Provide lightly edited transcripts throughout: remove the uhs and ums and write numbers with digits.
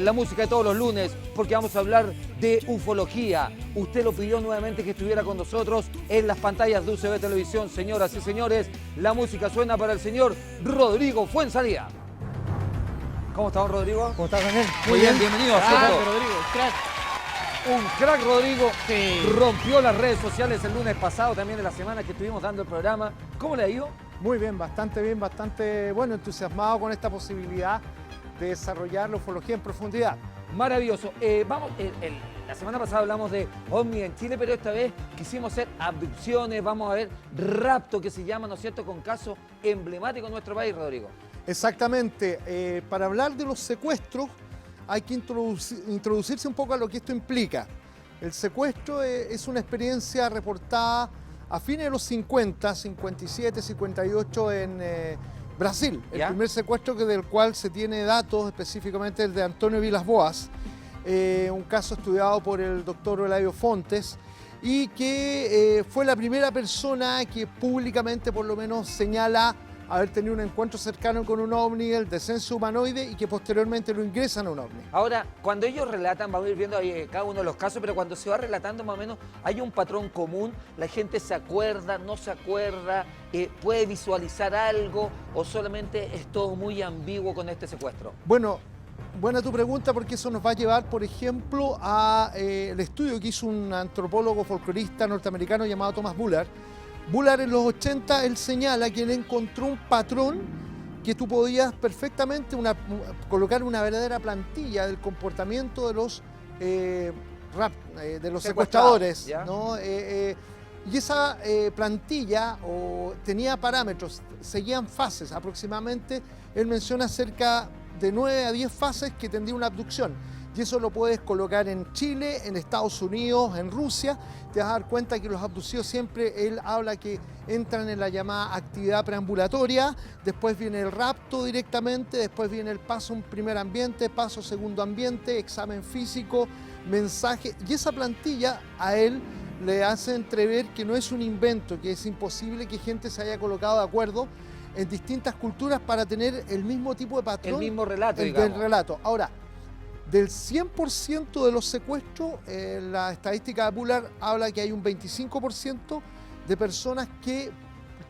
La música de todos los lunes, porque vamos a hablar de ufología. Usted lo pidió nuevamente que estuviera con nosotros en las pantallas de UCB Televisión. Señoras y señores, la música suena para el señor Rodrigo Fuenzalía. ¿Cómo está, don Rodrigo? ¿Cómo estás, Daniel? Muy bien, bienvenido a Crack, Rodrigo. crack. Un crack, Rodrigo. Sí. Rompió las redes sociales el lunes pasado, también en la semana que estuvimos dando el programa. ¿Cómo le ha ido? Muy bien, bastante bueno, entusiasmado con esta posibilidad de desarrollar la ufología en profundidad. Maravilloso. La semana pasada hablamos de ovni en Chile, pero esta vez quisimos hacer abducciones, vamos a ver rapto, que se llama, ¿no es cierto?, con casos emblemáticos en nuestro país, Rodrigo. Exactamente. Para hablar de los secuestros hay que introducirse un poco a lo que esto implica. El secuestro es una experiencia reportada a fines de los 50, 57, 58 en Brasil. El ¿Ya? primer secuestro del cual se tiene datos, específicamente el de Antonio Vilas Boas, un caso estudiado por el doctor Olayo Fontes, y que fue la primera persona que públicamente por lo menos señala haber tenido un encuentro cercano con un ovni, el descenso humanoide, y que posteriormente lo ingresan a un ovni. Ahora, cuando ellos relatan, vamos a ir viendo ahí cada uno de los casos, pero cuando se va relatando más o menos, hay un patrón común, la gente se acuerda, no se acuerda, puede visualizar algo, o solamente es todo muy ambiguo con este secuestro. Bueno, buena tu pregunta, porque eso nos va a llevar, por ejemplo, a el estudio que hizo un antropólogo folclorista norteamericano llamado Thomas Bullard. Bullard en los 80, él señala que él encontró un patrón que tú podías perfectamente colocar una verdadera plantilla del comportamiento de los secuestradores, ¿ya? ¿no? Y esa plantilla tenía parámetros, seguían fases aproximadamente. Él menciona cerca de 9 a 10 fases que tendría una abducción. Y eso lo puedes colocar en Chile, en Estados Unidos, en Rusia. Te vas a dar cuenta que los abducidos siempre, él habla que entran en la llamada actividad preambulatoria, después viene el rapto directamente, después viene el paso un primer ambiente, paso segundo ambiente, examen físico, mensaje. Y esa plantilla a él le hace entrever que no es un invento, que es imposible que gente se haya colocado de acuerdo en distintas culturas para tener el mismo tipo de patrón. El mismo relato, del digamos. relato. Ahora, del 100% de los secuestros, la estadística de Bullard habla que hay un 25% de personas que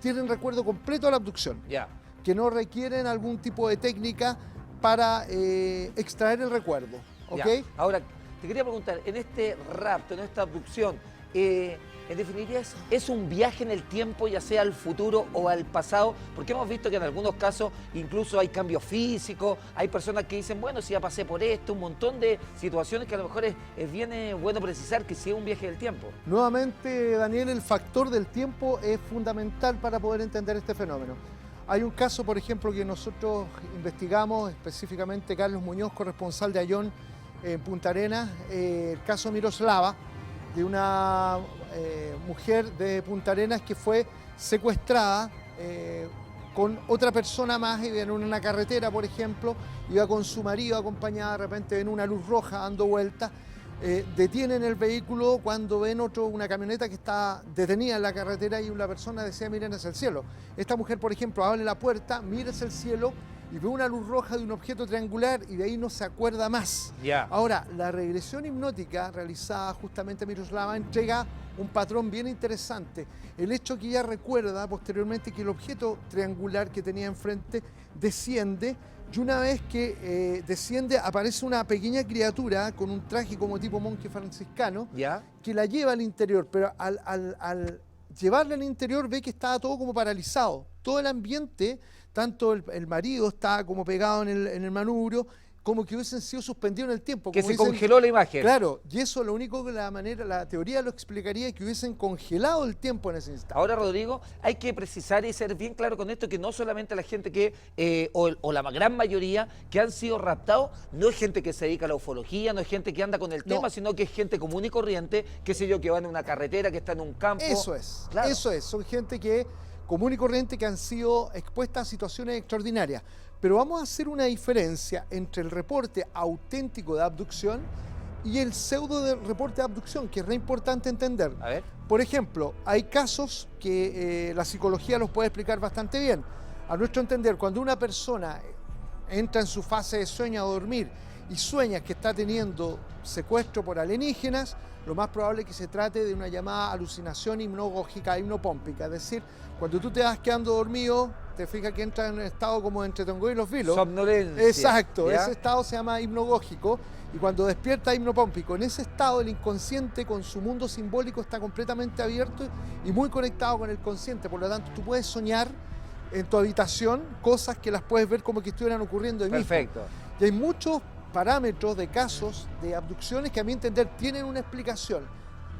tienen recuerdo completo de la abducción, Ya. que no requieren algún tipo de técnica para extraer el recuerdo. ¿Ok? Ya. Ahora, te quería preguntar, en este rapto, en esta abducción, en definitiva es un viaje en el tiempo, ya sea al futuro o al pasado, porque hemos visto que en algunos casos incluso hay cambios físicos, hay personas que dicen, bueno, si ya pasé por esto, un montón de situaciones que a lo mejor es bien bueno precisar que sí es un viaje del tiempo. Nuevamente, Daniel, el factor del tiempo es fundamental para poder entender este fenómeno. Hay un caso, por ejemplo, que nosotros investigamos, específicamente Carlos Muñoz, corresponsal de Ayón en Punta Arenas, el caso Miroslava, de una mujer de Punta Arenas que fue secuestrada con otra persona más, y en una carretera, por ejemplo, iba con su marido acompañada, de repente ven una luz roja dando vueltas, detienen el vehículo cuando ven una camioneta que está detenida en la carretera y una persona decía miren hacia el cielo. Esta mujer, por ejemplo, abre la puerta, mira hacia el cielo y ve una luz roja de un objeto triangular y de ahí no se acuerda más. Ya. Ahora, la regresión hipnótica realizada justamente Miroslava entrega un patrón bien interesante. El hecho que ella recuerda posteriormente que el objeto triangular que tenía enfrente desciende, y una vez que desciende aparece una pequeña criatura con un traje como tipo monje franciscano, ¿Ya? que la lleva al interior, pero al llevarla al interior ve que estaba todo como paralizado. Todo el ambiente, tanto el marido estaba como pegado en el manubrio, como que hubiesen sido suspendidos en el tiempo. Que como se dicen, congeló la imagen. Claro, y eso lo único que la teoría lo explicaría, que hubiesen congelado el tiempo en ese instante. Ahora, Rodrigo, hay que precisar y ser bien claro con esto, que no solamente la gente que, o la gran mayoría que han sido raptados, no es gente que se dedica a la ufología, no es gente que anda con el tema, sino que es gente común y corriente, qué sé yo, que va en una carretera, que está en un campo. Eso es, Claro. eso es, son gente que común y corriente que han sido expuestas a situaciones extraordinarias. Pero vamos a hacer una diferencia entre el reporte auténtico de abducción y el pseudo reporte de abducción, que es re importante entender. A ver. Por ejemplo, hay casos que la psicología los puede explicar bastante bien. A nuestro entender, cuando una persona entra en su fase de sueño a dormir y sueñas que está teniendo secuestro por alienígenas, lo más probable es que se trate de una llamada alucinación hipnogógica, hipnopómpica. Es decir, cuando tú te vas quedando dormido, te fijas que entras en un estado como entre Tongoy y los Vilos. Somnolencia. Exacto, ¿ya? ese estado se llama hipnogógico y cuando despierta hipnopómpico, en ese estado el inconsciente con su mundo simbólico está completamente abierto y muy conectado con el consciente. Por lo tanto, tú puedes soñar en tu habitación cosas que las puedes ver como que estuvieran ocurriendo ahí mismo. Perfecto. Y hay muchos parámetros de casos de abducciones que a mi entender tienen una explicación,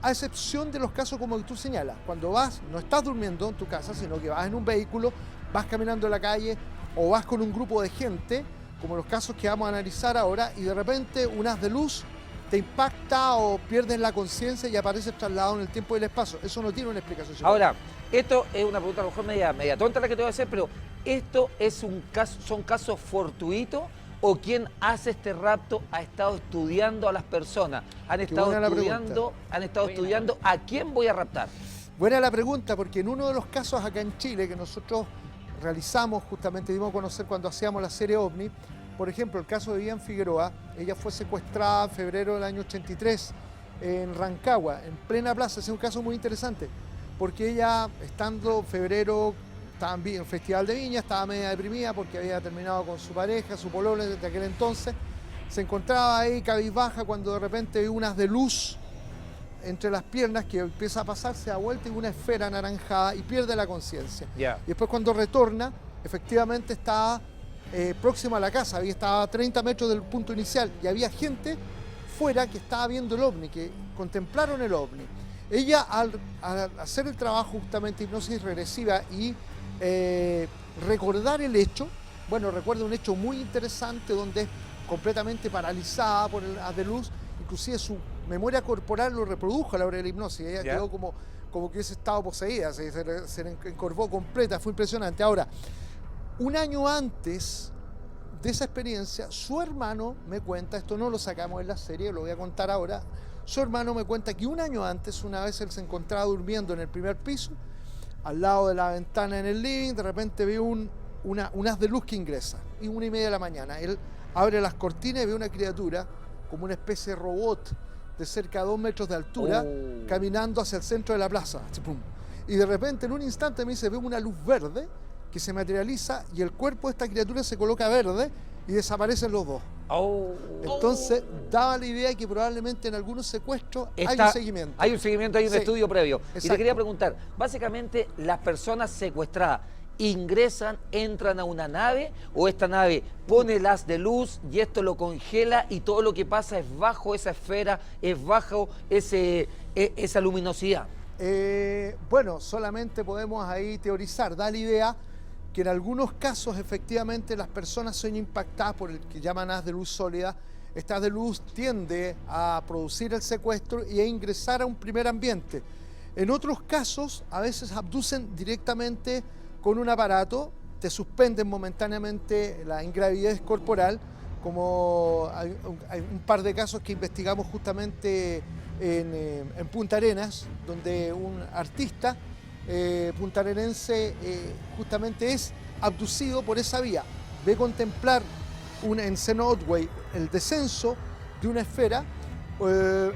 a excepción de los casos como tú señalas, cuando vas, no estás durmiendo en tu casa, sino que vas en un vehículo, vas caminando en la calle o vas con un grupo de gente, como los casos que vamos a analizar ahora, y de repente un haz de luz te impacta o pierdes la conciencia y apareces trasladado en el tiempo y el espacio. Eso no tiene una explicación. Ahora, esto es una pregunta a lo mejor media tonta la que te voy a hacer, pero ¿esto es un caso, son casos fortuitos o quien hace este rapto ha estado estudiando a las personas? Han estado estudiando a quién voy a raptar. Buena la pregunta, porque en uno de los casos acá en Chile que nosotros realizamos, justamente dimos a conocer cuando hacíamos la serie OVNI, por ejemplo, el caso de Vivian Figueroa, ella fue secuestrada en febrero del año 83 en Rancagua, en plena plaza. Es un caso muy interesante, porque ella, estando en febrero, estaba en el Festival de Viña, estaba media deprimida porque había terminado con su pareja, su pololo desde aquel entonces, se encontraba ahí cabizbaja cuando de repente vio unas de luz entre las piernas que empieza a pasar, se da vuelta y una esfera anaranjada y pierde la conciencia. Yeah. Y después cuando retorna, efectivamente estaba próximo a la casa, estaba a 30 metros del punto inicial y había gente fuera que estaba viendo el ovni, que contemplaron el ovni. Ella al hacer el trabajo justamente hipnosis regresiva y recordar el hecho, bueno, recuerda un hecho muy interesante donde es completamente paralizada por el haz de luz, inclusive su memoria corporal lo reprodujo a la hora de la hipnosis, ella quedó como que hubiese estado poseída, se encorvó completa, fue impresionante. Ahora, un año antes de esa experiencia, su hermano me cuenta, esto no lo sacamos en la serie, lo voy a contar ahora, su hermano me cuenta que un año antes, una vez él se encontraba durmiendo en el primer piso, al lado de la ventana en el living, de repente ve un haz de luz que ingresa, y 1:30 de la mañana, él abre las cortinas y ve una criatura, como una especie de robot, de cerca de 2 metros de altura, caminando hacia el centro de la plaza, y de repente en un instante me dice, veo una luz verde, que se materializa y el cuerpo de esta criatura se coloca verde y desaparecen los dos. Entonces, daba la idea que probablemente en algunos secuestros hay un seguimiento. Hay un seguimiento, hay un estudio previo. Exacto. Y te quería preguntar, básicamente, las personas secuestradas ingresan, entran a una nave o esta nave pone el haz de luz y esto lo congela y todo lo que pasa es bajo esa esfera, es bajo esa luminosidad. Bueno, solamente podemos ahí teorizar, da la idea que en algunos casos efectivamente las personas son impactadas por el que llaman haz de luz sólida. Este haz de luz tiende a producir el secuestro y a ingresar a un primer ambiente. En otros casos, a veces abducen directamente con un aparato, te suspenden momentáneamente la ingravidez corporal, como hay un par de casos que investigamos justamente en Punta Arenas, donde un artista puntarenense justamente es abducido por esa vía. Ve contemplar en Seno Otway el descenso de una esfera,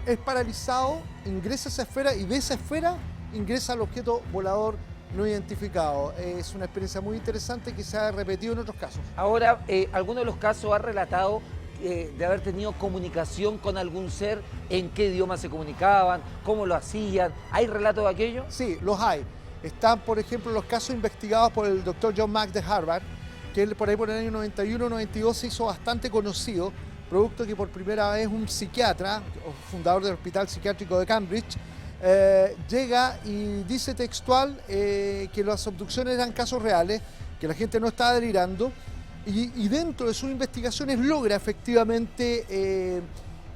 es paralizado, ingresa a esa esfera y de esa esfera ingresa al objeto volador no identificado. Es una experiencia muy interesante que se ha repetido en otros casos. Ahora, ¿alguno de los casos ha relatado de haber tenido comunicación con algún ser? ¿En qué idioma se comunicaban? ¿Cómo lo hacían? ¿Hay relatos de aquello? Sí, los hay. Están, por ejemplo, los casos investigados por el Dr. John Mack de Harvard, que él por ahí por el año 91-92 se hizo bastante conocido, producto que por primera vez un psiquiatra, fundador del Hospital Psiquiátrico de Cambridge, llega y dice textual que las abducciones eran casos reales, que la gente no estaba delirando, y dentro de sus investigaciones logra efectivamente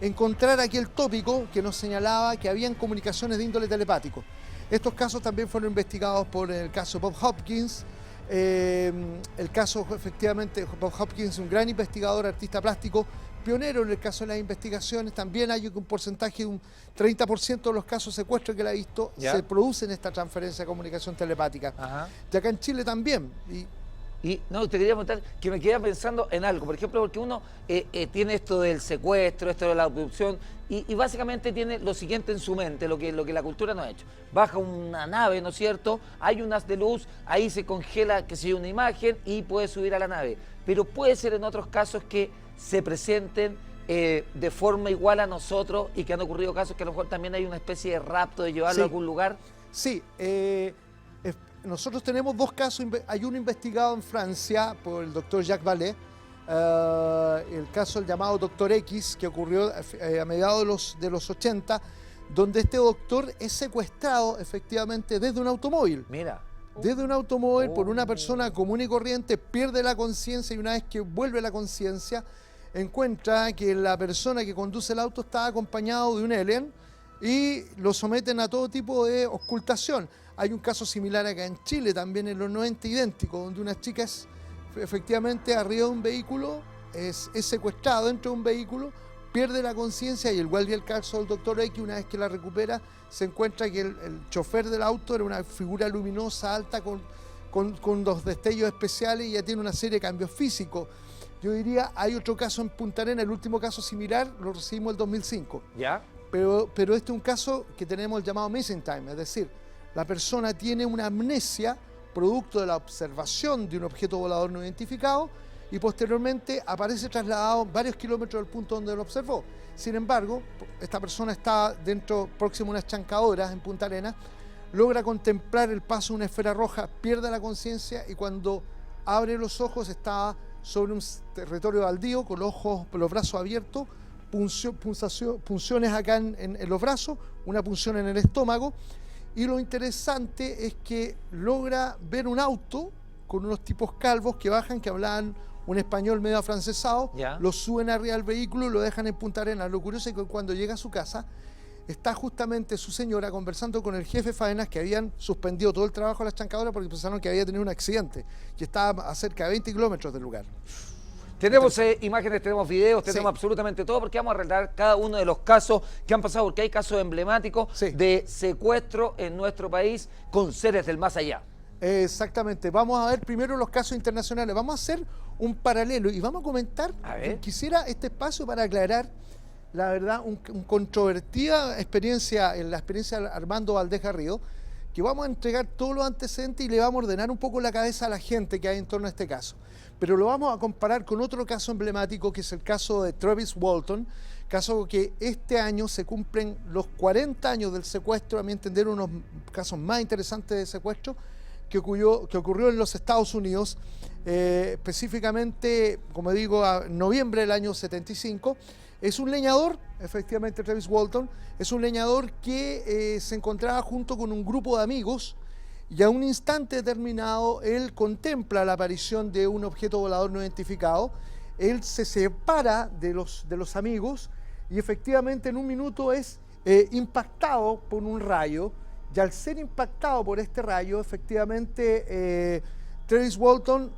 encontrar aquel tópico que nos señalaba que habían comunicaciones de índole telepático. Estos casos también fueron investigados por el caso Bob Hopkins. El caso, efectivamente, Bob Hopkins, un gran investigador, artista plástico, pionero en el caso de las investigaciones. También hay un porcentaje de un 30% de los casos de secuestro que él ha visto se producen esta transferencia de comunicación telepática. Ajá. Y acá en Chile también. Y no, te quería preguntar que me quedaba pensando en algo, por ejemplo, porque uno tiene esto del secuestro, esto de la abducción, y básicamente tiene lo siguiente en su mente, lo que la cultura no ha hecho. Baja una nave, ¿no es cierto? Hay un haz de luz, ahí se congela, que sé yo, una imagen y puede subir a la nave. Pero puede ser en otros casos que se presenten de forma igual a nosotros y que han ocurrido casos que a lo mejor también hay una especie de rapto, de llevarlo Sí. a algún lugar. Sí, nosotros tenemos dos casos. Hay uno investigado en Francia por el doctor Jacques Vallée, el caso del llamado Doctor X, que ocurrió a mediados de los 80, donde este doctor es secuestrado efectivamente desde un automóvil. Mira. Desde un automóvil por una persona común y corriente, pierde la conciencia y una vez que vuelve la conciencia, encuentra que la persona que conduce el auto está acompañado de un alien y lo someten a todo tipo de ocultación. Hay un caso similar acá en Chile, también en los 90, idéntico, donde una chica es efectivamente arriba de un vehículo, es secuestrado dentro de un vehículo, pierde la conciencia y igual que el caso del Dr. X, una vez que la recupera, se encuentra que el chofer del auto era una figura luminosa, alta, con dos destellos especiales y ya tiene una serie de cambios físicos. Yo diría, hay otro caso en Punta Arenas, el último caso similar lo recibimos el 2005. ¿Ya? Pero este es un caso que tenemos el llamado missing time, es decir, la persona tiene una amnesia producto de la observación de un objeto volador no identificado y posteriormente aparece trasladado varios kilómetros del punto donde lo observó. Sin embargo, esta persona está próximo a unas chancadoras en Punta Arenas, logra contemplar el paso de una esfera roja, pierde la conciencia y cuando abre los ojos está sobre un territorio baldío con los brazos abiertos, punciones acá en los brazos, una punción en el estómago. Y lo interesante es que logra ver un auto con unos tipos calvos que bajan, que hablaban un español medio afrancesado, lo suben arriba del vehículo y lo dejan en Punta Arenas. Lo curioso es que cuando llega a su casa, está justamente su señora conversando con el jefe de faenas que habían suspendido todo el trabajo de las chancadoras porque pensaron que había tenido un accidente, que estaba a cerca de 20 kilómetros del lugar. Tenemos imágenes, tenemos videos, tenemos absolutamente todo, porque vamos a relatar cada uno de los casos que han pasado, porque hay casos emblemáticos de secuestro en nuestro país con seres del más allá. Exactamente. Vamos a ver primero los casos internacionales. Vamos a hacer un paralelo y vamos a comentar. Quisiera este espacio para aclarar, la verdad, una controvertida experiencia, en la experiencia de Armando Valdés Garrido, que vamos a entregar todos los antecedentes y le vamos a ordenar un poco la cabeza a la gente que hay en torno a este caso. Pero lo vamos a comparar con otro caso emblemático, que es el caso de Travis Walton, caso que este año se cumplen los 40 años del secuestro, a mi entender uno de los casos más interesantes de secuestro, que ocurrió en los Estados Unidos, específicamente, como digo, en noviembre del año 75. Es un leñador, efectivamente Travis Walton, es un leñador que se encontraba junto con un grupo de amigos y a un instante determinado él contempla la aparición de un objeto volador no identificado, él se separa de los amigos y efectivamente en un minuto es impactado por un rayo y al ser impactado por este rayo efectivamente Travis Walton,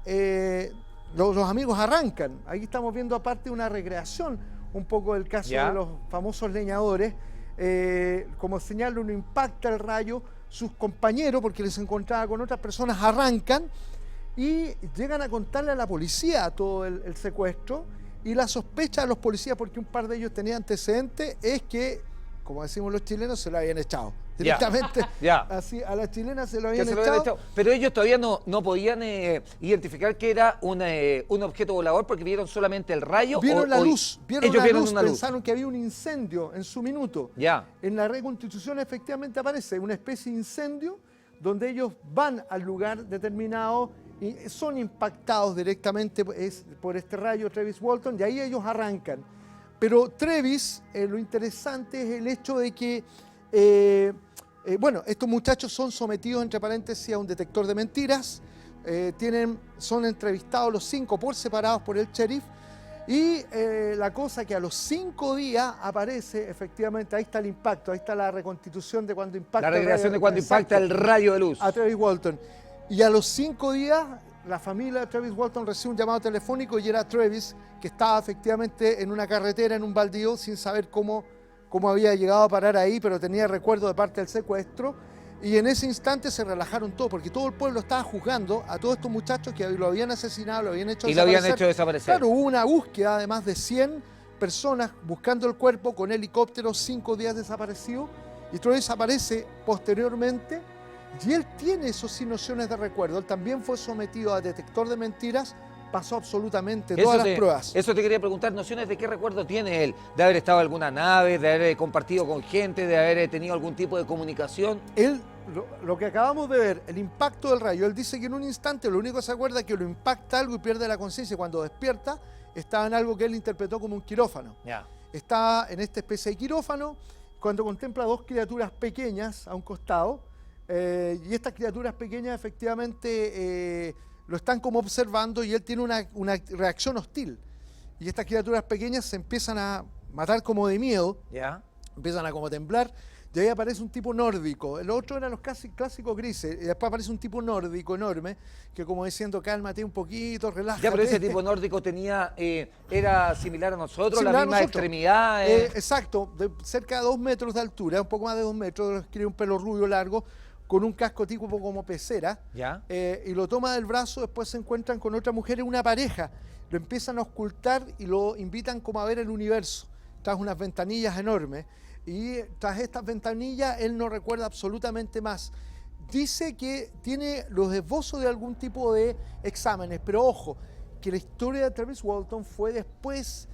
los amigos arrancan. Ahí estamos viendo aparte una recreación un poco del caso de los famosos leñadores. Como señalo, uno impacta el rayo, sus compañeros, porque les encontraba con otras personas, arrancan y llegan a contarle a la policía todo el secuestro, y la sospecha de los policías, porque un par de ellos tenían antecedentes, es que, como decimos los chilenos, se lo habían echado. Directamente, así a las chilenas se lo habían echado. Pero ellos todavía no podían identificar que era un objeto volador porque vieron solamente el rayo. Vieron la luz, pensaron que había un incendio en su minuto. En la reconstitución efectivamente aparece una especie de incendio donde ellos van al lugar determinado y son impactados directamente por este rayo Travis Walton y ahí ellos arrancan. Pero Travis, lo interesante es el hecho de que bueno, estos muchachos son sometidos, entre paréntesis, a un detector de mentiras, son entrevistados los 5 por separados por el sheriff y la cosa que a los 5 días aparece, efectivamente, ahí está el impacto, ahí está la reconstitución de cuando impacta. La recreación de cuando impacta el rayo de luz. A Travis Walton. Y a los 5 días, la familia de Travis Walton recibe un llamado telefónico y era Travis, que estaba efectivamente en una carretera, en un baldío, sin saber cómo había llegado a parar ahí, pero tenía recuerdo de parte del secuestro. Y en ese instante se relajaron todos, porque todo el pueblo estaba juzgando a todos estos muchachos que lo habían asesinado, lo habían hecho Y lo habían hecho desaparecer. Claro, hubo una búsqueda de más de 100 personas buscando el cuerpo con helicópteros, 5 días desaparecido. Y Travis aparece posteriormente y él tiene eso sin nociones de recuerdo. Él también fue sometido a detector de mentiras, pasó absolutamente todas las pruebas. Eso te quería preguntar, nociones de qué recuerdo tiene él, de haber estado en alguna nave, de haber compartido con gente, de haber tenido algún tipo de comunicación. Él, lo que acabamos de ver, el impacto del rayo, él dice que en un instante lo único que se acuerda es que lo impacta algo y pierde la conciencia. Cuando despierta, está en algo que él interpretó como un quirófano. Está en esta especie de quirófano cuando contempla 2 criaturas pequeñas a un costado, y estas criaturas pequeñas efectivamente lo están como observando y él tiene una reacción hostil. Y estas criaturas pequeñas se empiezan a matar como de miedo, empiezan a como temblar, y ahí aparece un tipo nórdico. El otro eran los clásicos grises, y después aparece un tipo nórdico enorme, que como diciendo, cálmate un poquito, relájate. Ya, pero ese tipo nórdico tenía, era similar a nosotros, Similar la a misma nosotros. extremidad. Exacto, de cerca de 2 metros de altura, un poco más de 2 metros, tiene un pelo rubio largo, con un casco tipo como pecera, y lo toma del brazo. Después se encuentran con otra mujer, una pareja, lo empiezan a ocultar y lo invitan como a ver el universo, tras unas ventanillas enormes, y tras estas ventanillas él no recuerda absolutamente más. Dice que tiene los esbozos de algún tipo de exámenes, pero ojo, que la historia de Travis Walton fue después,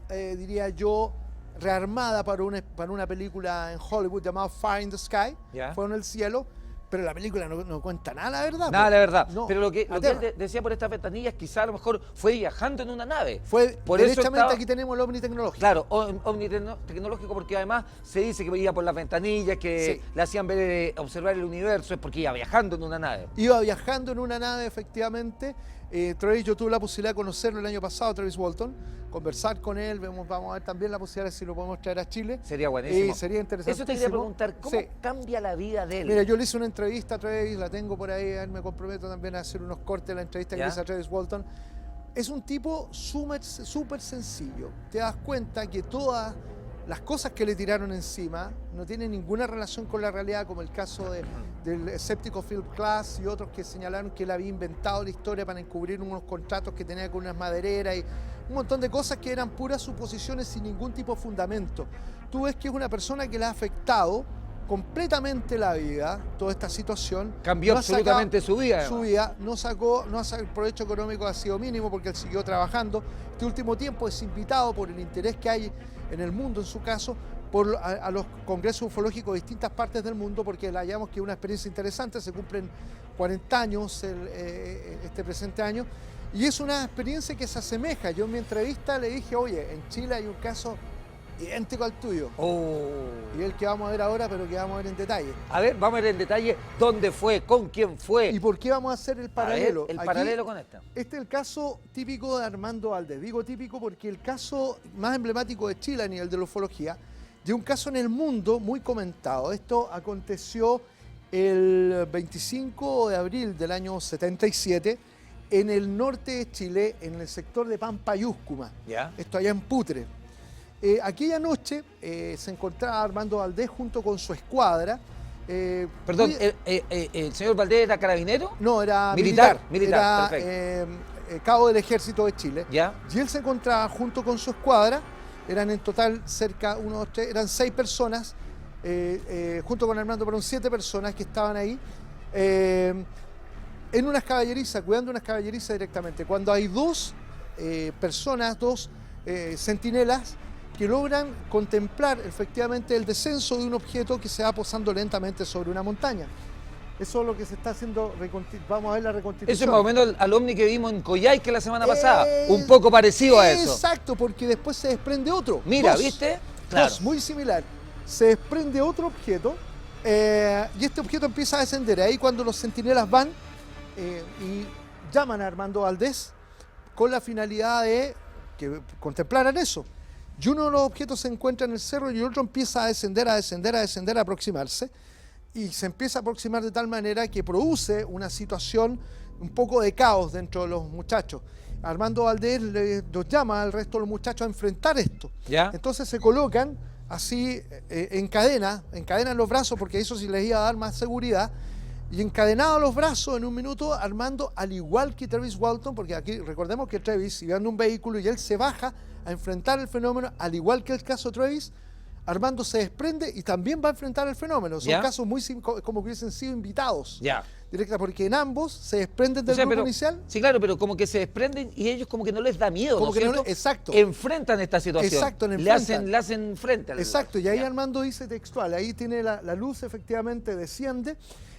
diría yo, rearmada para una película en Hollywood llamada Fire in the Sky, Fuego en el cielo, pero la película no cuenta nada, la verdad. Nada, la verdad. No, pero lo que él decía por estas ventanillas, quizá a lo mejor fue viajando en una nave. Fue por derechamente eso aquí tenemos el ovni tecnológico. Claro, ovni tecnológico, porque además se dice que iba por las ventanillas, que le hacían ver, observar el universo, es porque iba viajando en una nave. Iba viajando en una nave, efectivamente. Travis, yo tuve la posibilidad de conocerlo el año pasado, Travis Walton, conversar con él, vamos a ver también la posibilidad de si lo podemos traer a Chile. Sería buenísimo. Sería interesante. Eso te quería preguntar, ¿cómo cambia la vida de él? Mira, yo le hice una entrevista a Travis, la tengo por ahí, me comprometo también a hacer unos cortes de la entrevista que le hice a Travis Walton. Es un tipo súper sencillo. Te das cuenta que todas las cosas que le tiraron encima no tienen ninguna relación con la realidad, como el caso del escéptico Phil Glass y otros que señalaron que él había inventado la historia para encubrir unos contratos que tenía con unas madereras y un montón de cosas que eran puras suposiciones sin ningún tipo de fundamento. Tú ves que es una persona que le ha afectado completamente la vida, toda esta situación. Cambió absolutamente su vida. Su vida, no sacó el provecho económico, ha sido mínimo porque él siguió trabajando. Este último tiempo es invitado por el interés que hay en el mundo, en su caso, a los congresos ufológicos de distintas partes del mundo, porque le hallamos que es una experiencia interesante. Se cumplen 40 años este presente año, y es una experiencia que se asemeja. Yo en mi entrevista le dije, oye, en Chile hay un caso idéntico al tuyo. Y el que vamos a ver ahora, pero que vamos a ver en detalle. A ver, vamos a ver en detalle dónde fue, con quién fue. ¿Y por qué vamos a hacer el paralelo? El paralelo con esta. Este es el caso típico de Armando Valdés. Digo típico porque el caso más emblemático de Chile a nivel de la ufología, de un caso en el mundo muy comentado. Esto aconteció el 25 de abril del año 77 en el norte de Chile, en el sector de Pampayúscuma. Esto allá en Putre. Aquella noche se encontraba Armando Valdés junto con su escuadra. Perdón, ¿el señor Valdés era carabinero? No, era militar. Era Perfecto. cabo del Ejército de Chile. ¿Ya? Y él se encontraba junto con su escuadra. Eran en total eran 6 personas, junto con Armando, fueron 7 personas que estaban ahí, en unas caballerizas, cuidando unas caballerizas directamente. Cuando hay 2 personas, 2 centinelas, que logran contemplar efectivamente el descenso de un objeto que se va posando lentamente sobre una montaña. Eso es lo que se está haciendo, vamos a ver la reconstitución. Eso es más o menos al ovni que vimos en Coyhaique la semana pasada, un poco parecido a eso. Exacto, porque después se desprende otro. Mira, ¿viste? Claro. Muy similar. Se desprende otro objeto, y este objeto empieza a descender. Ahí cuando los centinelas van y llaman a Armando Valdés con la finalidad de que contemplaran eso. Y uno de los objetos se encuentra en el cerro y el otro empieza a descender, a aproximarse. Y se empieza a aproximar de tal manera que produce una situación un poco de caos dentro de los muchachos. Armando Valdés los llama al resto de los muchachos a enfrentar esto. ¿Ya? Entonces se colocan así encadena los brazos, porque eso sí les iba a dar más seguridad, y encadenado los brazos en un minuto, Armando, al igual que Travis Walton, porque aquí recordemos que Travis iba en un vehículo y él se baja a enfrentar el fenómeno, al igual que el caso Travis, Armando se desprende y también va a enfrentar el fenómeno. Son casos muy como que hubiesen sido invitados. Directa, porque en ambos se desprenden del grupo inicial. Sí, claro, pero como que se desprenden y ellos como que no les da miedo, como ¿no que cierto? No, exacto. Enfrentan esta situación. Exacto, le hacen frente. Exacto, y ahí Armando dice textual, ahí tiene la luz efectivamente desciende,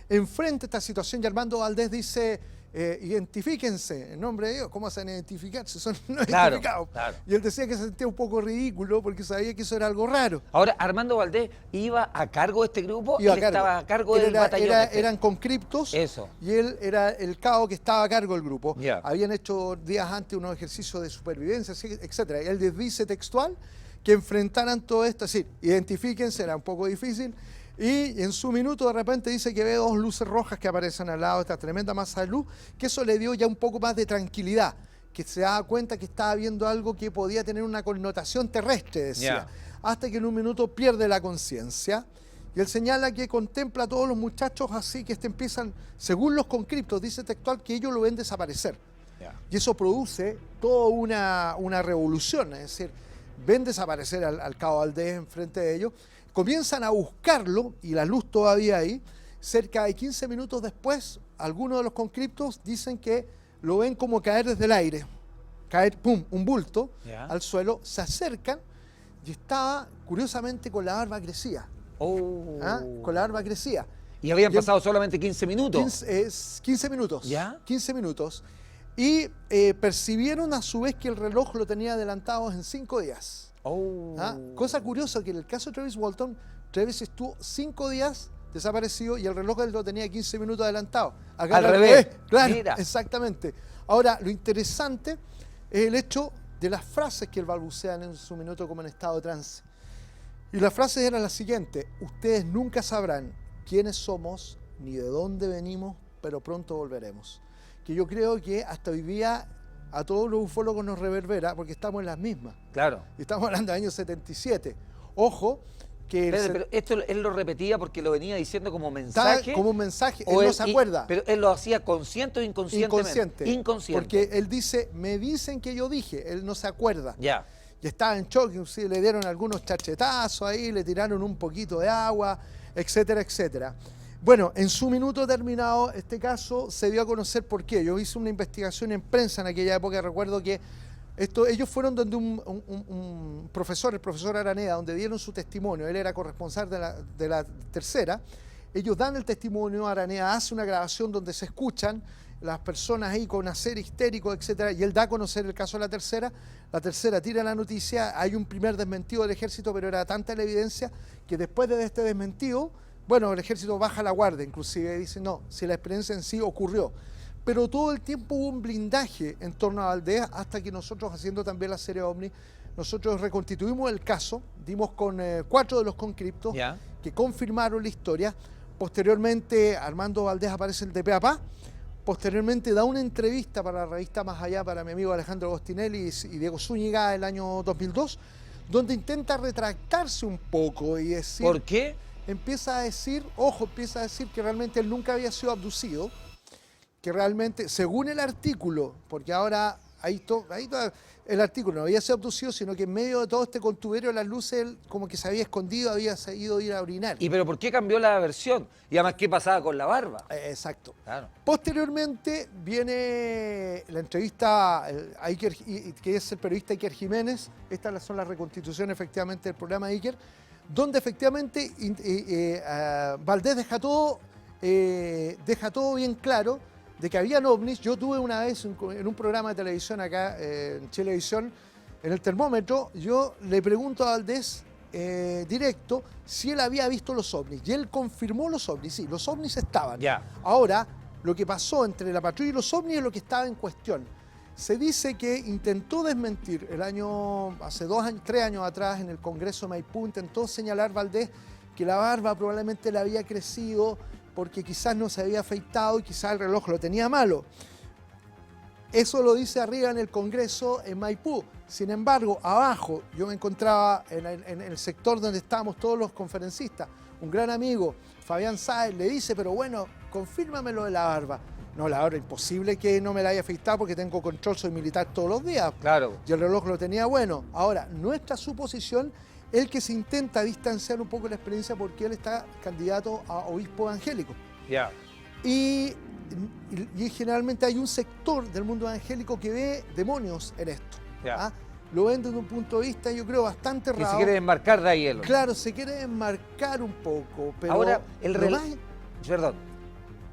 enfrenta esta situación y Armando Valdés dice, identifíquense, en nombre de Dios, ¿cómo se van a identificar si son no identificados? Claro. Y él decía que se sentía un poco ridículo porque sabía que eso era algo raro. Ahora, Armando Valdés iba a cargo de este grupo, estaba a cargo del batallón. Eran conscriptos. Eso. Y él era el cabo que estaba a cargo del grupo. Yeah. Habían hecho días antes unos ejercicios de supervivencia, etc. Y él les dice textual que enfrentaran todo esto, es decir, identifíquense, era un poco difícil. Y en su minuto de repente dice que ve dos luces rojas que aparecen al lado de esta tremenda masa de luz, que eso le dio ya un poco más de tranquilidad, que se daba cuenta que estaba viendo algo que podía tener una connotación terrestre, decía, hasta que en un minuto pierde la conciencia. Y él señala que contempla a todos los muchachos así que empiezan, según los conscriptos, dice textual, que ellos lo ven desaparecer. Y eso produce toda una revolución, es decir, ven desaparecer al cabo Valdés enfrente de ellos, comienzan a buscarlo y la luz todavía ahí. Cerca de 15 minutos después, algunos de los conscriptos dicen que lo ven como caer desde el aire, caer, pum, un bulto al suelo, se acercan y estaba, curiosamente, con la barba crecida. Con la barba crecida. ¿Y habían pasado solamente 15 minutos? 15 minutos. 15 minutos. Y percibieron a su vez que el reloj lo tenía adelantado en 5 días. Cosa curiosa que en el caso de Travis Walton, Travis estuvo 5 días desaparecido y el reloj él lo tenía 15 minutos adelantado. Acá al revés. Claro, exactamente. Ahora, lo interesante es el hecho de las frases que él balbucean en su minuto como en estado de trance. Y las frases eran las siguientes: ustedes nunca sabrán quiénes somos ni de dónde venimos, pero pronto volveremos. Que yo creo que hasta hoy día a todos los ufólogos nos reverbera porque estamos en las mismas. Claro. Estamos hablando del año 77. Ojo, que... Pero esto él lo repetía porque lo venía diciendo como mensaje. Como un mensaje, él no se acuerda. Pero él lo hacía consciente o inconscientemente. Inconsciente. Porque él dice, me dicen que yo dije, él no se acuerda. Y estaba en shock, le dieron algunos chachetazos ahí, le tiraron un poquito de agua, etcétera, etcétera. Bueno, en su minuto terminado, este caso se dio a conocer por qué. Yo hice una investigación en prensa en aquella época, recuerdo que ellos fueron donde un profesor, el profesor Araneda, donde dieron su testimonio. Él era corresponsal de la tercera. Ellos dan el testimonio, Araneda hace una grabación donde se escuchan las personas ahí con hacer histérico, etcétera, y él da a conocer el caso de la tercera tira la noticia, hay un primer desmentido del ejército, pero era tanta la evidencia que después de este desmentido, bueno, el ejército baja la guardia, inclusive dice, no, si la experiencia en sí ocurrió. Pero todo el tiempo hubo un blindaje en torno a Valdés hasta que nosotros, haciendo también la serie OVNI, nosotros reconstituimos el caso, dimos con 4 de los conscriptos que confirmaron la historia. Posteriormente, Armando Valdés aparece en TPAPA. Posteriormente da una entrevista para la revista Más Allá para mi amigo Alejandro Agostinelli y Diego Zúñiga el año 2002, donde intenta retractarse un poco y decir... ¿Por qué? Empieza a decir que realmente él nunca había sido abducido, que realmente, según el artículo, porque ahora ahí el artículo no había sido abducido, sino que en medio de todo este contuberio de las luces, él como que se había escondido, había ido a ir a orinar. ¿Y pero por qué cambió la versión? Y además, ¿qué pasaba con la barba? Exacto. Claro. Posteriormente viene la entrevista, que es el periodista Iker Jiménez. Estas son las reconstituciones efectivamente del programa de Iker, donde efectivamente Valdés deja todo bien claro de que habían ovnis. Yo tuve una vez en un programa de televisión acá en Chilevisión, en el termómetro, yo le pregunto a Valdés directo si él había visto los ovnis y él confirmó los ovnis. Sí, los ovnis estaban. Ahora, lo que pasó entre la patrulla y los ovnis es lo que estaba en cuestión. Se dice que intentó desmentir hace 3 años atrás en el Congreso de Maipú, intentó señalar Valdés que la barba probablemente le había crecido porque quizás no se había afeitado y quizás el reloj lo tenía malo. Eso lo dice arriba en el Congreso en Maipú. Sin embargo, abajo yo me encontraba en el sector donde estábamos todos los conferencistas. Un gran amigo, Fabián Sáez, le dice, pero bueno, confírmame lo de la barba. No, la barba, imposible que no me la haya afeitado porque tengo control, soy militar todos los días. Claro. Y el reloj lo tenía bueno. Ahora, nuestra suposición, el que se intenta distanciar un poco de la experiencia porque él está candidato a obispo evangélico. Ya. Y generalmente hay un sector del mundo evangélico que ve demonios en esto. Ya. Lo ven desde un punto de vista, yo creo, bastante Que raro. se quiere desmarcar de ahí el hombre. Claro, se quiere enmarcar un poco, pero... Ahora, el lo relato... más- Perdón.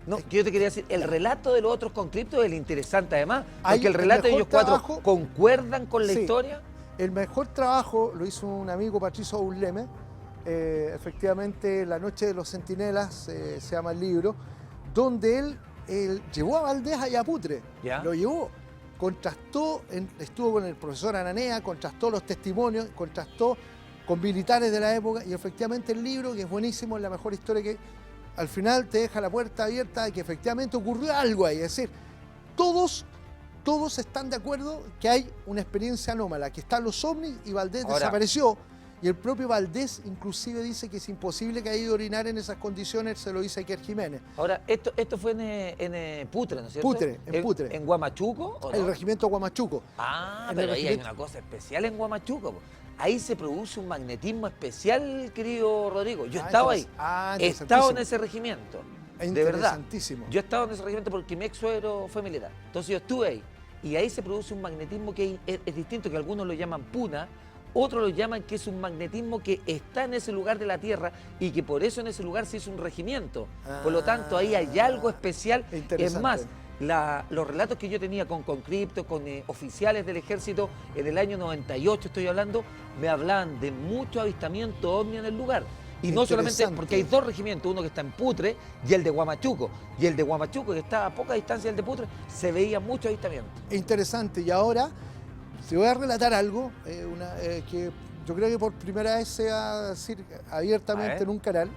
No, que yo te quería decir, el relato de los otros conscriptos es el interesante además, Hay porque el el relato de mejor ellos cuatro trabajo- concuerdan con la Sí. historia. El mejor trabajo lo hizo un amigo, Patricio Auleme. Efectivamente, La Noche de los Centinelas se llama el libro, donde él llevó a Valdés a Ayaputre. Ya. Lo llevó, contrastó, estuvo con el profesor Ananea, contrastó los testimonios, contrastó con militares de la época y efectivamente el libro, que es buenísimo, es la mejor historia que al final te deja la puerta abierta de que efectivamente ocurrió algo ahí. Es decir, todos están de acuerdo que hay una experiencia anómala, que están los ovnis y Valdés Ahora- desapareció. Y el propio Valdés inclusive dice que es imposible que haya ido a orinar en esas condiciones, se lo dice Iker Jiménez. Ahora, esto fue en Putre, ¿no es cierto? Putre, en Putre. ¿En Guamachuco o no? El regimiento Guamachuco. Ah, en el pero ahí hay regimiento- una cosa especial en Guamachuco. Po. Ahí se produce un magnetismo especial, querido Rodrigo. Yo he estado ahí. He estado en ese regimiento. De verdad. Interesantísimo. Yo he estado en ese regimiento porque mi ex suegro fue militar. Entonces yo estuve ahí. Y ahí se produce un magnetismo que es distinto, que algunos lo llaman puna, otros lo llaman que es un magnetismo que está en ese lugar de la Tierra y que por eso en ese lugar se hizo un regimiento. Por lo tanto, ahí hay algo especial. Es Interesante. más, los relatos que yo tenía con conscriptos, con oficiales del ejército en el año 98, estoy hablando, me hablaban de mucho avistamiento ovni en el lugar. Y no solamente Interesante. porque hay dos regimientos, uno que está en Putre y el de Guamachuco. Y el de Guamachuco, que está a poca distancia del de Putre, se veía mucho avistamiento. Interesante. Y ahora te voy a relatar algo que yo creo que por primera vez se va a decir A abiertamente ver. en un canal.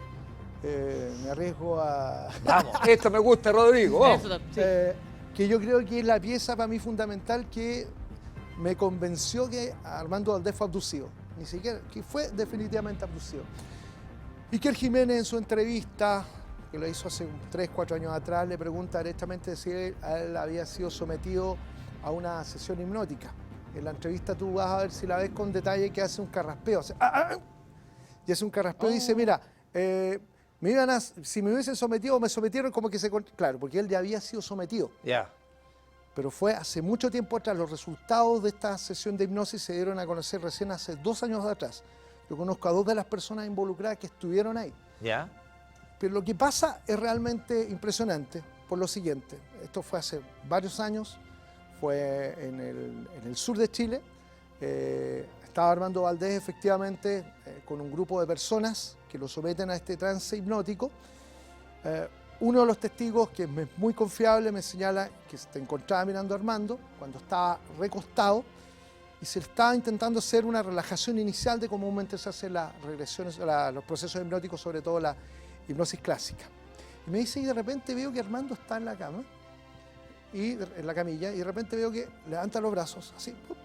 Me arriesgo a... Vamos, esto me gusta, Rodrigo. Vamos. Eso, sí. que yo creo que es la pieza para mí fundamental que me convenció que Armando Valdés fue abducido. Ni siquiera, que fue definitivamente abducido. Iker Jiménez en su entrevista, que lo hizo hace 3, 4 años atrás, le pregunta directamente si él había sido sometido a una sesión hipnótica. En la entrevista tú vas a ver si la ves con detalle que hace un carraspeo. Hace, y hace un carraspeo y dice, mira, si me hubiesen sometido o me sometieron como que se... Claro, porque él ya había sido sometido. Ya. Pero fue hace mucho tiempo atrás. Los resultados de esta sesión de hipnosis se dieron a conocer recién hace 2 años atrás. Yo conozco a 2 de las personas involucradas que estuvieron ahí. Ya. Pero lo que pasa es realmente impresionante por lo siguiente. Esto fue hace varios años, fue en el sur de Chile. Estaba Armando Valdés efectivamente con un grupo de personas que lo someten a este trance hipnótico. Uno de los testigos, que es muy confiable, me señala que se encontraba mirando a Armando cuando estaba recostado y se estaba intentando hacer una relajación inicial de cómo comúnmente se hacen las regresiones, los procesos hipnóticos, sobre todo la hipnosis clásica. Y me dice, y de repente veo que Armando está en la cama, en la camilla, y de repente veo que levanta los brazos, así. ¡Pum!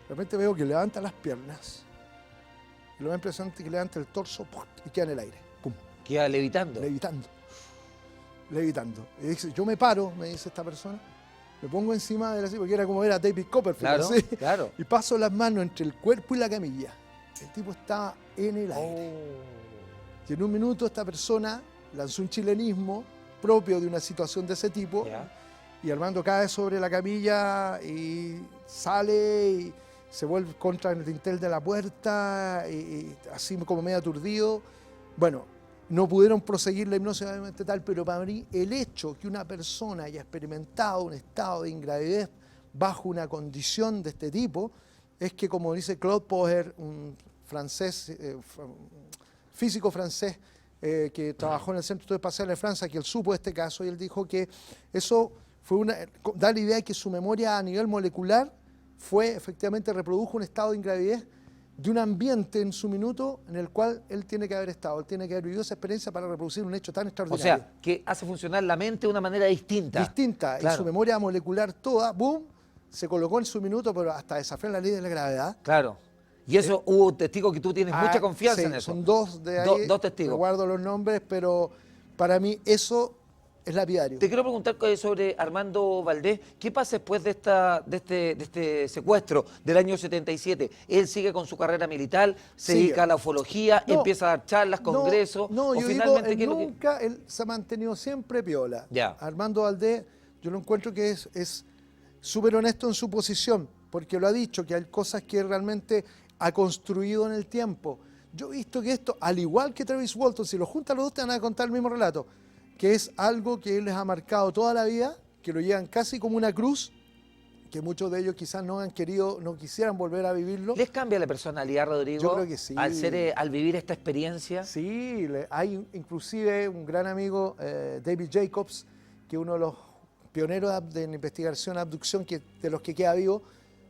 De repente veo que levanta las piernas. Y lo más impresionante es que levanta el torso ¡pum! Y queda en el aire. ¡Pum! Queda levitando. Levitando. Levitando. Y dice, yo me paro, me dice esta persona, me pongo encima de la silla, porque era como ver a David Copperfield, Claro, así, claro. y paso las manos entre el cuerpo y la camilla. El tipo está en el aire. Oh. Y en un minuto esta persona lanzó un chilenismo propio de una situación de ese tipo, Ya. y Armando cae sobre la camilla y sale y se vuelve contra el dintel de la puerta, y así como medio aturdido. Bueno, no pudieron proseguir la hipnosis obviamente tal, pero para mí el hecho que una persona haya experimentado un estado de ingravidez bajo una condición de este tipo, es que, como dice Claude Poher, un francés, físico francés, que trabajó en el Centro Espacial de Francia, que él supo de este caso, y él dijo que eso fue da la idea de que su memoria a nivel molecular efectivamente reprodujo un estado de ingravidez de un ambiente en su minuto en el cual él tiene que haber estado, él tiene que haber vivido esa experiencia para reproducir un hecho tan O extraordinario. sea, que hace funcionar la mente de una manera distinta. Distinta, Claro. en su memoria molecular toda, boom, se colocó en su minuto, pero hasta desafiar la ley de la gravedad. Claro. Y eso hubo un testigo que tú tienes mucha confianza sí, en eso. son dos de ahí, Dos testigos. no guardo los nombres, pero para mí eso es lapidario. Te quiero preguntar sobre Armando Valdés. ¿Qué pasa después de este secuestro del año 77? Él sigue con su carrera militar, se Sigue. dedica a la ufología, No, empieza a dar charlas, congresos. No, o yo finalmente, digo, ¿qué es lo que...? nunca, él se ha mantenido siempre piola. Ya. Armando Valdés, yo lo encuentro que es súper honesto en su posición, porque lo ha dicho, que hay cosas que realmente ha construido en el tiempo. Yo he visto que esto, al igual que Travis Walton, si lo juntan los dos te van a contar el mismo relato, que es algo que él les ha marcado toda la vida, que lo llevan casi como una cruz, que muchos de ellos quizás no han querido, no quisieran volver a vivirlo. ¿Les cambia la personalidad, Rodrigo? Yo creo que sí. Al vivir esta experiencia. Sí, hay inclusive un gran amigo, David Jacobs, que es uno de los pioneros de investigación, abducción, de los que queda vivo.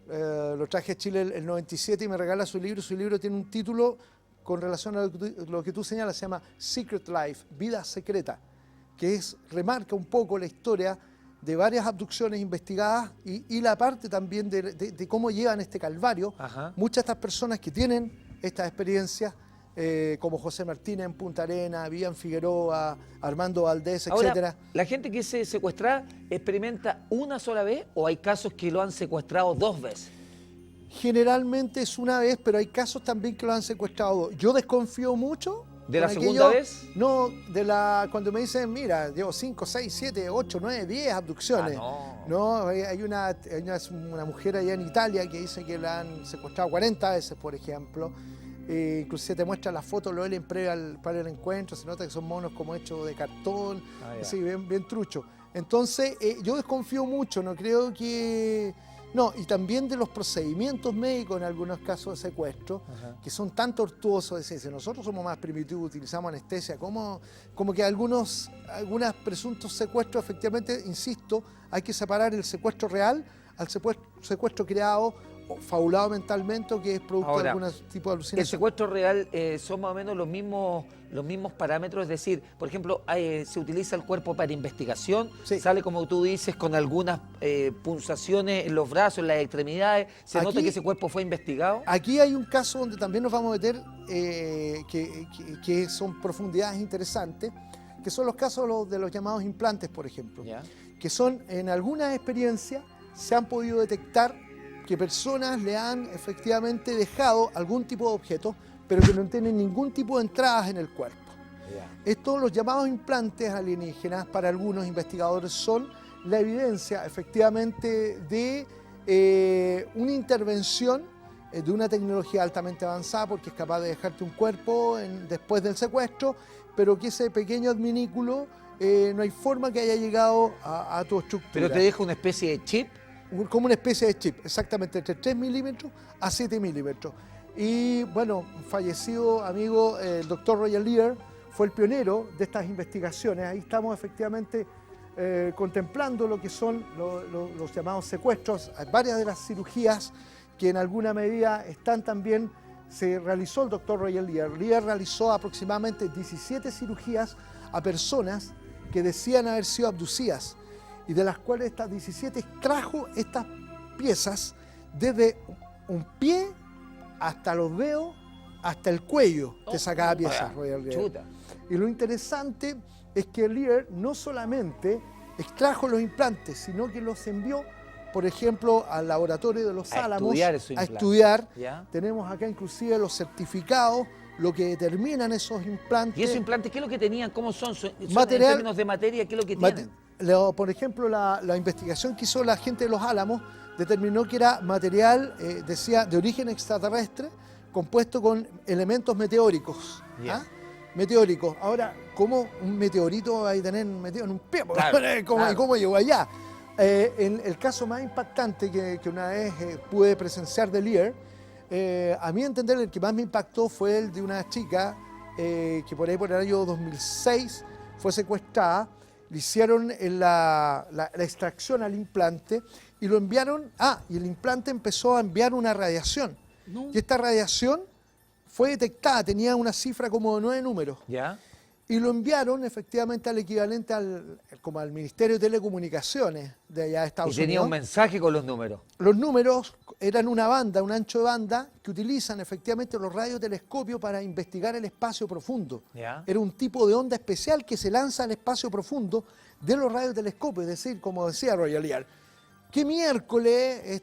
Lo traje a Chile el 97 y me regala su libro. Su libro tiene un título con relación a lo que tú señalas, se llama Secret Life, Vida Secreta, que remarca un poco la historia de varias abducciones investigadas y la parte también de cómo llevan este calvario. Ajá. Muchas de estas personas que tienen estas experiencias, como José Martínez en Punta Arenas, Vivian Figueroa, Armando Valdés, Ahora, etcétera. ¿la gente que se secuestra experimenta una sola vez o hay casos que lo han secuestrado 2 veces? Generalmente es una vez, pero hay casos también que lo han secuestrado. Yo desconfío mucho. ¿De la con segunda vez? No, cuando me dicen, mira, llevo 5, 6, 7, 8, 9, 10 abducciones. No, hay una mujer allá en Italia que dice que la han secuestrado 40 veces, por ejemplo. Inclusive te muestra las fotos, lo en previo para el encuentro, se nota que son monos como hechos de cartón, así, bien trucho. Entonces, yo desconfío mucho, no creo que... No, y también de los procedimientos médicos en algunos casos de secuestro, que son tan tortuosos. Si nosotros somos más primitivos, utilizamos anestesia, como que algunos presuntos secuestros, efectivamente, insisto, hay que separar el secuestro real al secuestro creado o fabulado mentalmente, o que es producto de algún tipo de alucinación. El secuestro real son más o menos los mismos parámetros, es decir, por ejemplo, se utiliza el cuerpo para investigación, Sí. sale como tú dices con algunas pulsaciones en los brazos, en las extremidades, se nota que ese cuerpo fue investigado. Aquí hay un caso donde también nos vamos a meter, que son profundidades interesantes, que son los casos de los llamados implantes, por ejemplo, Ya. que son, en algunas experiencias, se han podido detectar que personas le han efectivamente dejado algún tipo de objeto, pero que no tienen ningún tipo de entradas en el cuerpo. Estos, los llamados implantes alienígenas, para algunos investigadores son la evidencia efectivamente de una intervención de una tecnología altamente avanzada, porque es capaz de dejarte un cuerpo después del secuestro, pero que ese pequeño adminículo no hay forma que haya llegado a tu estructura. Pero te deja una especie de chip. Como una especie de chip, exactamente, entre 3 milímetros a 7 milímetros. Y bueno, fallecido amigo, el doctor Roger Lear, fue el pionero de estas investigaciones. Ahí estamos efectivamente contemplando lo que son los llamados secuestros. Hay varias de las cirugías que en alguna medida están también, se realizó el doctor Roger Lear. Lear realizó aproximadamente 17 cirugías a personas que decían haber sido abducidas, y de las cuales estas 17 extrajo estas piezas desde un pie hasta los dedos, hasta el cuello, te sacaba piezas, Roger Lear. Chuta. Y lo interesante es que Lear no solamente extrajo los implantes, sino que los envió, por ejemplo, al laboratorio de Los Álamos estudiar esos a implantes. estudiar. ¿Ya? Tenemos acá inclusive los certificados, lo que determinan esos implantes. ¿Y esos implantes qué es lo que tenían? ¿Cómo son? ¿Son Material- en términos de materia, qué es lo que tienen? Por ejemplo, la investigación que hizo la gente de Los Álamos determinó que era material, decía, de origen extraterrestre, compuesto con elementos meteóricos. Ya. ¿Ah? Meteóricos. Ahora, ¿cómo un meteorito va a tener metido en un pie? Claro, ¿Y cómo llegó allá? El caso más impactante que una vez pude presenciar de Lear, a mi entender, el que más me impactó fue el de una chica que por ahí por el año 2006 fue secuestrada. Le hicieron la extracción al implante y lo enviaron, y el implante empezó a enviar una radiación. No. Y esta radiación fue detectada, tenía una cifra como de 9 números. ¿Ya? Y lo enviaron efectivamente al equivalente como al Ministerio de Telecomunicaciones de allá de Y Estados tenía Unidos. un mensaje con los números. Los números eran una banda, un ancho de banda, que utilizan efectivamente los radiotelescopios para investigar el espacio profundo. ¿Ya? Era un tipo de onda especial que se lanza al espacio profundo de los radiotelescopios, es decir, como decía Royal Yard, ¿qué miércoles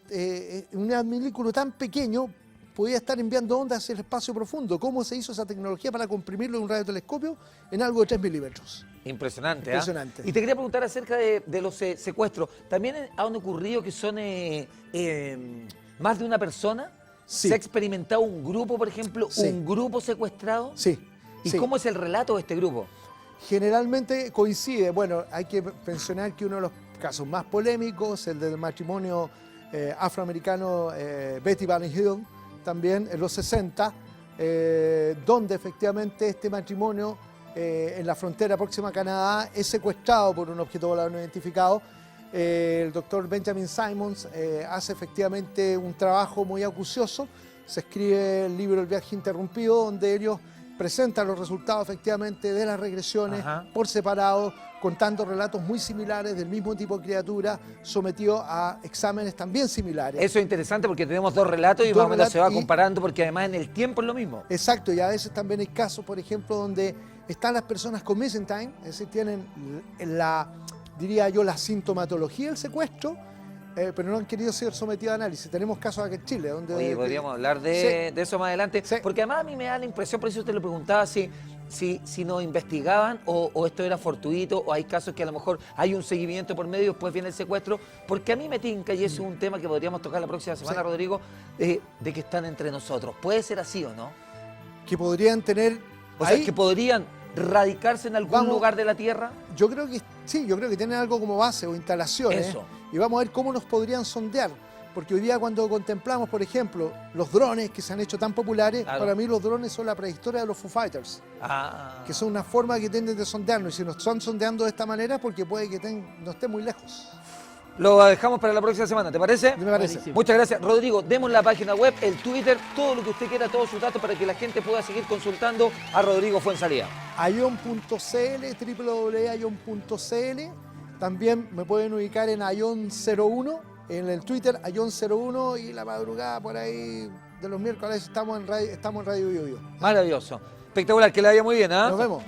un adminículo tan pequeño podía estar enviando ondas hacia el espacio profundo? ¿Cómo se hizo esa tecnología para comprimirlo en un radiotelescopio en algo de 3 milímetros? Impresionante, Impresionante. Y te quería preguntar acerca de los secuestros. ¿También han ocurrido que son más de una persona? Sí. ¿Se ha experimentado un grupo, por ejemplo, Sí. un grupo secuestrado? Sí. ¿Y sí. cómo es el relato de este grupo? Generalmente coincide, bueno, hay que mencionar que uno de los casos más polémicos, el del matrimonio afroamericano Betty Van Hill, también en los 60, donde efectivamente este matrimonio en la frontera próxima a Canadá es secuestrado por un objeto volador no identificado. El doctor Benjamin Simons hace efectivamente un trabajo muy acucioso, se escribe el libro El viaje interrumpido, donde ellos presentan los resultados efectivamente de las regresiones por separado, contando relatos muy similares del mismo tipo de criatura, sometido a exámenes también similares. Eso es interesante porque tenemos dos relatos y se va comparando porque además en el tiempo es lo mismo. Exacto, y a veces también hay casos, por ejemplo, donde están las personas con missing time, es decir, tienen diría yo, la sintomatología del secuestro, pero no han querido ser sometidos a análisis. Tenemos casos aquí en Chile donde... Oye, podríamos hablar de eso más adelante, Sí. porque además a mí me da la impresión, por eso te lo preguntaba, si nos investigaban o esto era fortuito, o hay casos que a lo mejor hay un seguimiento por medio y después viene el secuestro, porque a mí me tinca, y eso es un tema que podríamos tocar la próxima semana, Sí. Rodrigo, de que están entre nosotros. ¿Puede ser así o no? Que podrían tener... O sea, ahí, que podrían radicarse en algún lugar de la Tierra. yo creo que sí, yo creo que tienen algo como base o instalaciones. Eso. Y vamos a ver cómo nos podrían sondear. Porque hoy día cuando contemplamos, por ejemplo, los drones que se han hecho tan populares, Claro. para mí los drones son la prehistoria de los Foo Fighters, que son una forma que tienden de sondearnos. Y si nos están sondeando de esta manera, porque puede que no estén muy lejos. Lo dejamos para la próxima semana, ¿te parece? Me parece. Buenísimo. Muchas gracias. Rodrigo, demos la página web, el Twitter, todo lo que usted quiera, todos sus datos para que la gente pueda seguir consultando a Rodrigo Fuenzalía. Ion.cl, www.ion.cl. También me pueden ubicar en Ion01, en el Twitter Ion01, y la madrugada por ahí de los miércoles estamos en Radio Bio Bio. Maravilloso. Espectacular, que le vaya muy bien, ¿ah? Nos vemos.